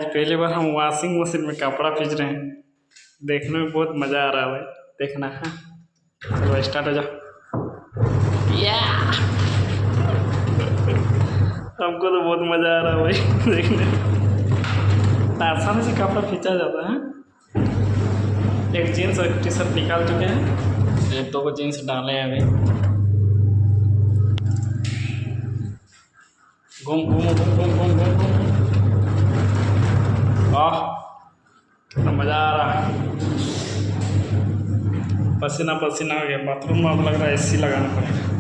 पहली बार हम washing machine में कपड़ा खींच रहे हैं। देखने में बहुत मज़ा आ रहा है भाई, देखना है। चलो स्टार्ट हो जाओ। या हमको तो बहुत मज़ा आ रहा है भाई देखने में। आसानी से कपड़ा खींचा जाता है। एक जीन्स और टी शर्ट निकाल चुके हैं, एक दो को जीन्स डाले हैं अभी। घूम घूम घूम घूम घूम घूम घूम। वाह कितना मज़ा आ रहा है। पसीना पसीना हो गया। बाथरूम में अब लग रहा है एसी लगाना पड़ेगा।